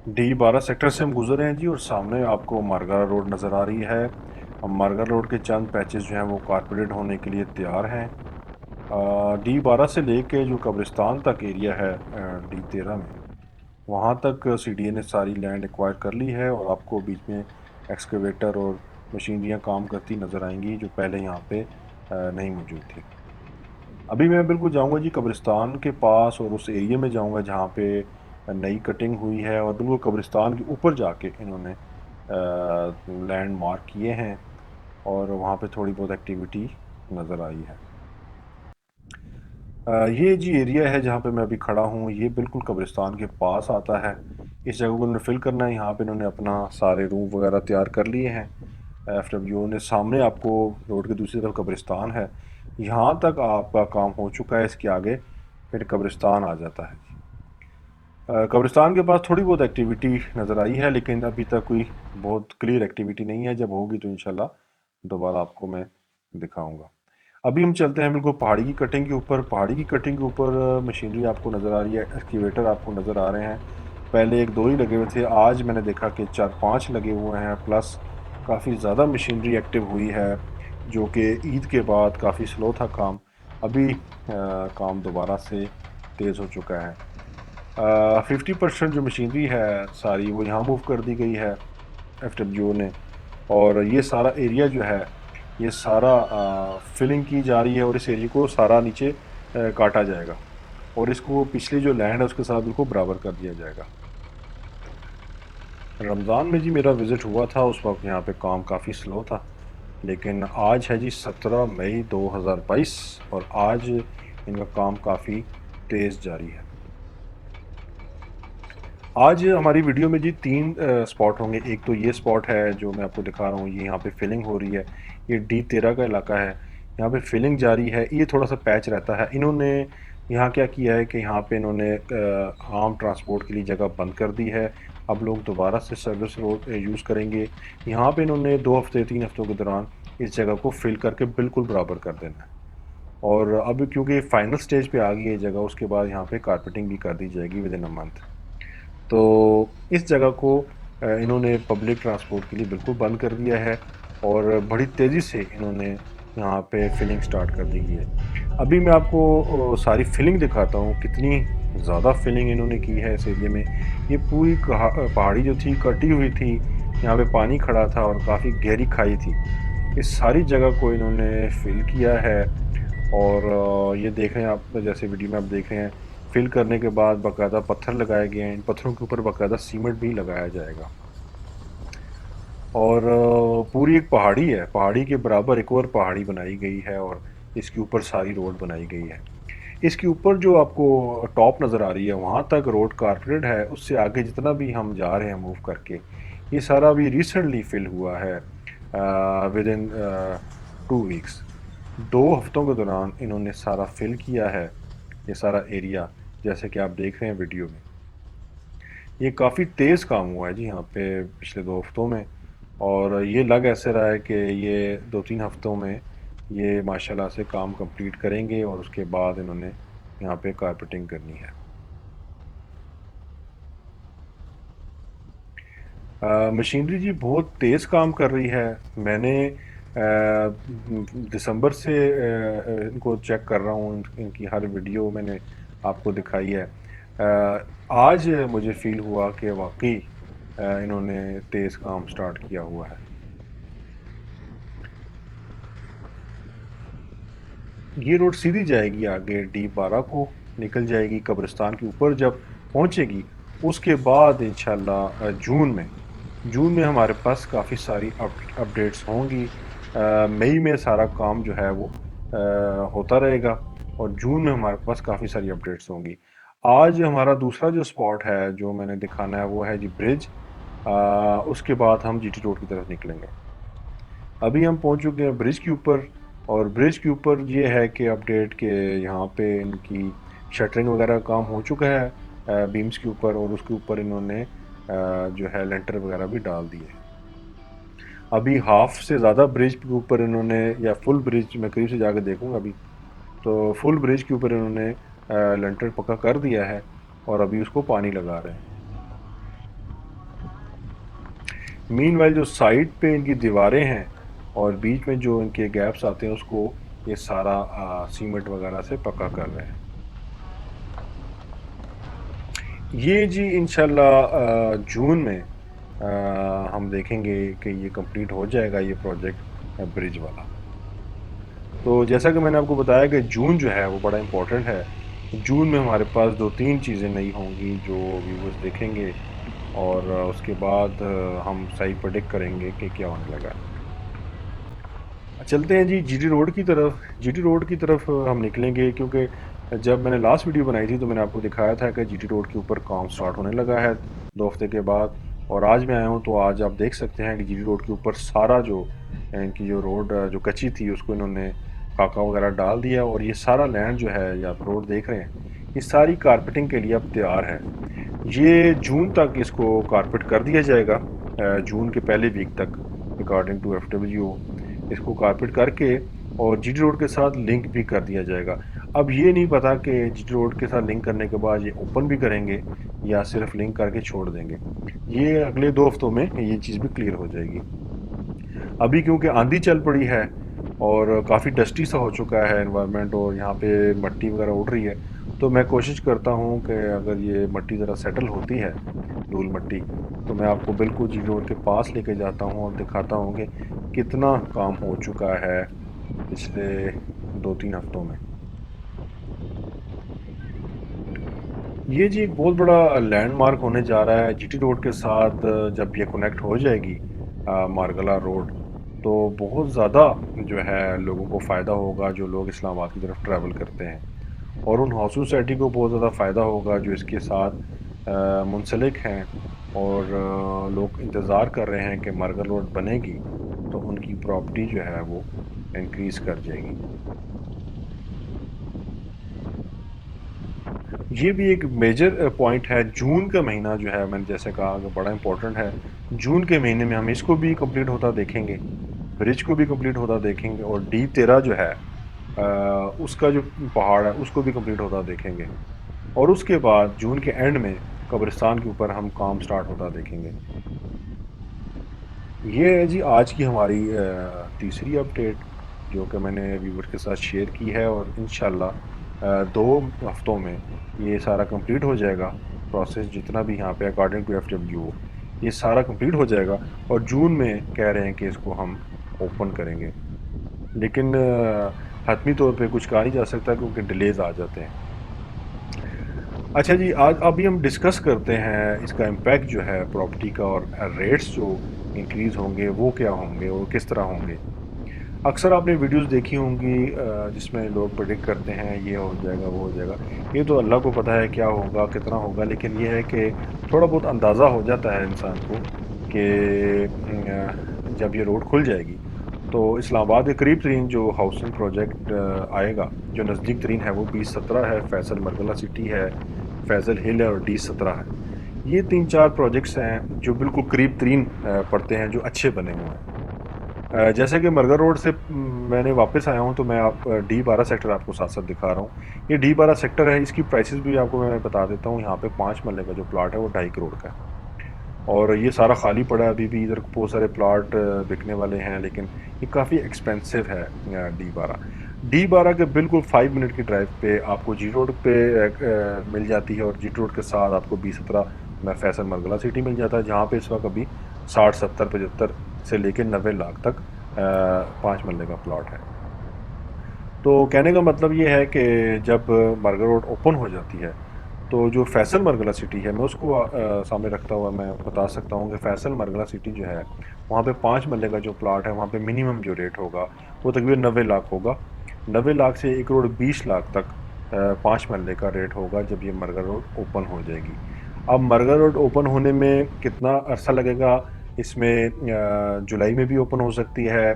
D12 sector से हम गुजर रहे हैं जी, और सामने आपको मारगारा रोड नज़र आ रही है। अब मारगारा रोड के चंद पैचेस जो हैं वो कारपेटेड होने के लिए तैयार हैं। D12 से लेके जो कब्रिस्तान तक एरिया है D13 में, वहाँ तक CDA ने सारी लैंड एक्वायर कर ली है, और आपको बीच में एक्सकेवेटर और मशीनरियाँ काम करती नज़र आएंगी जो पहले यहाँ पे नहीं मौजूद थी। अभी मैं बिल्कुल जाऊंगा जी कब्रिस्तान के पास, और उस एरिया में जाऊंगा जहाँ पे नई कटिंग हुई है, और बिल्कुल कब्रिस्तान के ऊपर जाके इन्होंने लैंड मार्क किए हैं, और वहाँ पे थोड़ी बहुत एक्टिविटी नज़र आई है। ये जी एरिया है जहाँ पे मैं अभी खड़ा हूँ, ये बिल्कुल कब्रिस्तान के पास आता है। इस जगह को उन्होंने फिल करना है। यहाँ पे इन्होंने अपना सारे रूम वगैरह तैयार कर लिए हैं। FWO ने सामने आपको रोड के दूसरी तरफ कब्रिस्तान है। यहाँ तक आपका काम हो चुका है, इसके आगे फिर कब्रिस्तान आ जाता है। कब्रिस्तान के पास थोड़ी बहुत एक्टिविटी नज़र आई है, लेकिन अभी तक कोई बहुत क्लियर एक्टिविटी नहीं है। जब होगी तो इंशाल्लाह दोबारा आपको मैं दिखाऊंगा। अभी हम चलते हैं बिल्कुल पहाड़ी की कटिंग के ऊपर। पहाड़ी की कटिंग के ऊपर मशीनरी आपको नज़र आ रही है, एक्सकेवेटर आपको नज़र आ रहे हैं। पहले एक दो ही लगे हुए थे, आज मैंने देखा कि चार पांच लगे हुए हैं, प्लस काफ़ी ज़्यादा मशीनरी एक्टिव हुई है, जो कि ईद के बाद काफ़ी स्लो था काम। अभी काम दोबारा से तेज़ हो चुका है। 50% जो मशीनरी है सारी वो यहाँ मूव कर दी गई है FWO ने, और ये सारा एरिया जो है ये सारा फिलिंग की जा रही है, और इस एरिया को सारा नीचे काटा जाएगा, और इसको पिछली जो लैंड है उसके साथ बिल्कुल बराबर कर दिया जाएगा। रमज़ान में जी मेरा विज़िट हुआ था, उस वक्त यहाँ पे काम काफ़ी स्लो था, लेकिन आज है जी 17 मई 2022, और आज इनका काम काफ़ी तेज़ जारी है। आज हमारी वीडियो में जी तीन स्पॉट होंगे। एक तो ये स्पॉट है जो मैं आपको दिखा रहा हूँ, ये यहाँ पे फिलिंग हो रही है। ये D13 का इलाका है, यहाँ पे फिलिंग जारी है। ये थोड़ा सा पैच रहता है। इन्होंने यहाँ क्या किया है कि यहाँ पे इन्होंने आम ट्रांसपोर्ट के लिए जगह बंद कर दी है। अब लोग दोबारा से सर्विस रोड यूज़ करेंगे। यहाँ पे इन्होंने 2 हफ्ते 3 हफ्तों के दौरान इस जगह को फिल करके बिल्कुल बराबर कर देना है। और अब क्योंकि फाइनल स्टेज पे आ गई है जगह, उसके बाद यहाँ पे कारपेटिंग भी कर दी जाएगी विद इन अ मंथ। तो इस जगह को इन्होंने पब्लिक ट्रांसपोर्ट के लिए बिल्कुल बंद कर दिया है, और बड़ी तेज़ी से इन्होंने यहाँ पे फिलिंग स्टार्ट कर दी है। अभी मैं आपको सारी फिलिंग दिखाता हूँ, कितनी ज़्यादा फिलिंग इन्होंने की है इस एरिया में। ये पूरी पहाड़ी जो थी कटी हुई थी, यहाँ पे पानी खड़ा था और काफ़ी गहरी खाई थी। इस सारी जगह को इन्होंने फिल किया है, और ये देख रहे हैं आप, जैसे वीडियो में आप देख रहे हैं, फिल करने के बाद बाकायदा पत्थर लगाए गए हैं। इन पत्थरों के ऊपर बाकायदा सीमेंट भी लगाया जाएगा, और पूरी एक पहाड़ी है, पहाड़ी के बराबर एक और पहाड़ी बनाई गई है, और इसके ऊपर सारी रोड बनाई गई है। इसके ऊपर जो आपको टॉप नज़र आ रही है वहाँ तक रोड कारपेटेड है। उससे आगे जितना भी हम जा रहे हैं मूव करके, ये सारा भी रिसेंटली फिल हुआ है विद इन 2 वीक्स। 2 हफ्तों के दौरान इन्होंने सारा फिल किया है, ये सारा एरिया, जैसे कि आप देख रहे हैं वीडियो में। ये काफ़ी तेज़ काम हुआ है जी यहाँ पे पिछले 2 हफ्तों में, और ये लग ऐसे रहा है कि ये 2-3 हफ्तों में ये माशाल्लाह से काम कंप्लीट करेंगे, और उसके बाद इन्होंने यहाँ पे कारपेटिंग करनी है। मशीनरी जी बहुत तेज़ काम कर रही है। मैंने दिसंबर से इनको चेक कर रहा हूँ, इनकी हर वीडियो मैंने आपको दिखाई है। आज मुझे फ़ील हुआ कि वाकई इन्होंने तेज़ काम स्टार्ट किया हुआ है। ये रोड सीधी जाएगी आगे D12 को, निकल जाएगी कब्रिस्तान के ऊपर जब पहुंचेगी। उसके बाद इंशाल्लाह जून में हमारे पास काफ़ी सारी अपडेट्स होंगी। मई में सारा काम जो है वो होता रहेगा, और जून में हमारे पास काफ़ी सारी अपडेट्स होंगी। आज हमारा दूसरा जो स्पॉट है जो मैंने दिखाना है वो है जी ब्रिज। उसके बाद हम GT रोड की तरफ निकलेंगे। अभी हम पहुंच चुके हैं ब्रिज के ऊपर, और ब्रिज के ऊपर ये है कि अपडेट के यहाँ पे इनकी शटरिंग वगैरह का काम हो चुका है बीम्स के ऊपर, और उसके ऊपर इन्होंने जो है लेंटर वगैरह भी डाल दिए हैं। अभी हाफ से ज़्यादा ब्रिज के ऊपर इन्होंने, या फुल ब्रिज मैं करीब से जाकर देखूंगा अभी, तो फुल ब्रिज के ऊपर इन्होंने लेंटर पक्का कर दिया है, और अभी उसको पानी लगा रहे हैं। मीनवाइल जो साइड पे इनकी दीवारें हैं और बीच में जो इनके गैप्स आते हैं उसको ये सारा सीमेंट वगैरह से पक्का कर रहे हैं। ये जी इंशाल्लाह जून में हम देखेंगे कि ये कंप्लीट हो जाएगा ये प्रोजेक्ट ब्रिज वाला। तो जैसा कि मैंने आपको बताया कि जून जो है वो बड़ा इम्पोर्टेंट है। जून में हमारे पास 2-3 चीज़ें नई होंगी जो व्यूवर्स देखेंगे और उसके बाद हम सही प्रेडिक्ट करेंगे कि क्या होने लगा। चलते हैं जी जीटी रोड की तरफ। जीटी रोड की तरफ हम निकलेंगे क्योंकि जब मैंने लास्ट वीडियो बनाई थी तो मैंने आपको दिखाया था कि जीटी रोड के ऊपर काम स्टार्ट होने लगा है 2 हफ्ते के बाद। और आज मैं आया हूँ तो आज आप देख सकते हैं कि जीटी रोड के ऊपर सारा जो इनकी जो रोड जो कच्ची थी उसको इन्होंने खाका वगैरह डाल दिया और ये सारा लैंड जो है या आप रोड देख रहे हैं ये सारी कारपेटिंग के लिए अब तैयार है। ये जून तक इसको कारपेट कर दिया जाएगा, जून के पहले वीक तक अकॉर्डिंग टू एफडब्ल्यू इसको कारपेट करके और जीटी रोड के साथ लिंक भी कर दिया जाएगा। अब ये नहीं पता कि जीटी रोड के साथ लिंक करने के बाद ये ओपन भी करेंगे या सिर्फ लिंक करके छोड़ देंगे। ये अगले 2 हफ्तों में ये चीज़ भी क्लियर हो जाएगी। अभी क्योंकि आंधी चल पड़ी है और काफ़ी डस्टी सा हो चुका है एनवायरनमेंट और यहाँ पे मट्टी वगैरह उड़ रही है, तो मैं कोशिश करता हूँ कि अगर ये मट्टी ज़रा सेटल होती है, धूल मट्टी, तो मैं आपको बिल्कुल जी रोड के पास लेके जाता हूँ और दिखाता हूँ कि कितना काम हो चुका है पिछले 2-3 हफ्तों में। ये जी एक बहुत बड़ा लैंडमार्क होने जा रहा है जीटी रोड के साथ। जब ये कनेक्ट हो जाएगी मारगला रोड, तो बहुत ज़्यादा जो है लोगों को फ़ायदा होगा जो लोग इस्लामाबाद की तरफ ट्रैवल करते हैं और उन हाउसिंग सोसाइटी को बहुत ज़्यादा फ़ायदा होगा जो इसके साथ मुंसलिक हैं और लोग इंतज़ार कर रहे हैं कि मारगल रोड बनेगी तो उनकी प्रॉपर्टी जो है वो इंक्रीज़ कर जाएगी। ये भी एक मेजर पॉइंट है। जून का महीना जो है मैंने जैसे कहा कि बड़ा इम्पोर्टेंट है। जून के महीने में हम इसको भी कंप्लीट होता देखेंगे, ब्रिज को भी कंप्लीट होता देखेंगे और D13 जो है उसका जो पहाड़ है उसको भी कंप्लीट होता देखेंगे और उसके बाद जून के एंड में कब्रिस्तान के ऊपर हम काम स्टार्ट होता देखेंगे। ये है जी आज की हमारी तीसरी अपडेट जो कि मैंने व्यूवर्स के साथ शेयर की है और इंशाल्लाह 2 हफ्तों में ये सारा कंप्लीट हो जाएगा। प्रोसेस जितना भी यहाँ पे अकॉर्डिंग टू एफडब्ल्यू ये सारा कंप्लीट हो जाएगा और जून में कह रहे हैं कि इसको हम ओपन करेंगे। लेकिन हतमी तौर पे कुछ कहा नहीं जा सकता क्योंकि डिलेज़ आ जाते हैं। अच्छा जी, आज अभी हम डिस्कस करते हैं इसका इम्पैक्ट जो है प्रॉपर्टी का और रेट्स जो इंक्रीज़ होंगे वो क्या होंगे और किस तरह होंगे। अक्सर आपने वीडियोस देखी होंगी जिसमें लोग प्रेडिक्ट करते हैं ये हो जाएगा वो हो जाएगा। ये तो अल्लाह को पता है क्या होगा कितना होगा, लेकिन ये है कि थोड़ा बहुत अंदाज़ा हो जाता है इंसान को कि जब ये रोड खुल जाएगी तो इस्लामाबाद के करीब तरीन जो हाउसिंग प्रोजेक्ट आएगा जो नज़दीक तरीन है वो B17 है, फैसल मरगला सिटी है, फैसल हिल है और D17 है। ये 3-4 प्रोजेक्ट्स हैं जो बिल्कुल करीब तरीन पड़ते हैं जो अच्छे बने हुए हैं। जैसे कि मरगर रोड से मैंने वापस आया हूँ तो मैं आप D12 सेक्टर आपको साथ साथ दिखा रहा हूँ। ये D12 सेक्टर है, इसकी प्राइसेस भी आपको मैं बता देता हूँ। यहाँ पे 5 मरले का जो प्लाट है वो 2.5 करोड़ का है और ये सारा खाली पड़ा है। अभी भी इधर बहुत सारे प्लाट बिकने वाले हैं लेकिन ये काफ़ी एक्सपेंसिव है। D12 के बिल्कुल 5 मिनट की ड्राइव पे आपको जी रोड पे मिल जाती है और जी रोड के साथ आपको B17 में फैसल मरगला सिटी मिल जाता है जहाँ पे इस वक्त अभी 60, 70, 75 से लेकर 90 लाख तक 5 मरले का प्लॉट है। तो कहने का मतलब ये है कि जब मरगल रोड ओपन हो जाती है तो जो फैसल मरगला सिटी है मैं उसको सामने रखता हुआ मैं बता सकता हूँ कि फैसल मरगला सिटी जो है वहाँ पे 5 मरले का जो प्लॉट है वहाँ पे मिनिमम जो रेट होगा वो तकरीबन 90 लाख होगा। 90 लाख से 1 करोड़ 20 लाख तक 5 मरले का रेट होगा जब ये मरगल रोड ओपन हो जाएगी। अब मरगल रोड ओपन होने में कितना अरसा लगेगा, इसमें जुलाई में भी ओपन हो सकती है,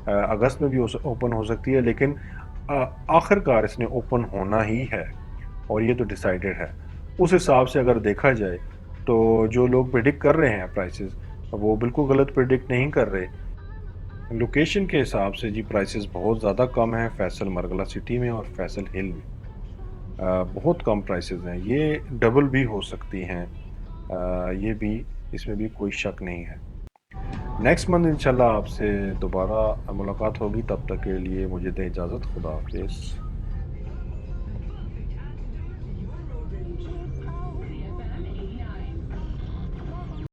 अगस्त में भी ओपन हो सकती है, लेकिन अ, आखिरकार इसने ओपन होना ही है और ये तो डिसाइडेड है। उस हिसाब से अगर देखा जाए तो जो लोग प्रिडिक्ट कर रहे हैं प्राइसेस वो बिल्कुल गलत प्रिडिक्ट नहीं कर रहे। लोकेशन के हिसाब से जी प्राइसेस बहुत ज़्यादा कम हैं फैसल मरगला सिटी में और फैसल हिल में। बहुत कम प्राइसेस हैं, ये डबल भी हो सकती हैं। ये भी इसमें भी कोई शक नहीं है। नेक्स्ट मंथ इंशाल्लाह आपसे दोबारा मुलाकात होगी। तब तक के लिए मुझे दें इजाज़त। खुदा हाफिज़।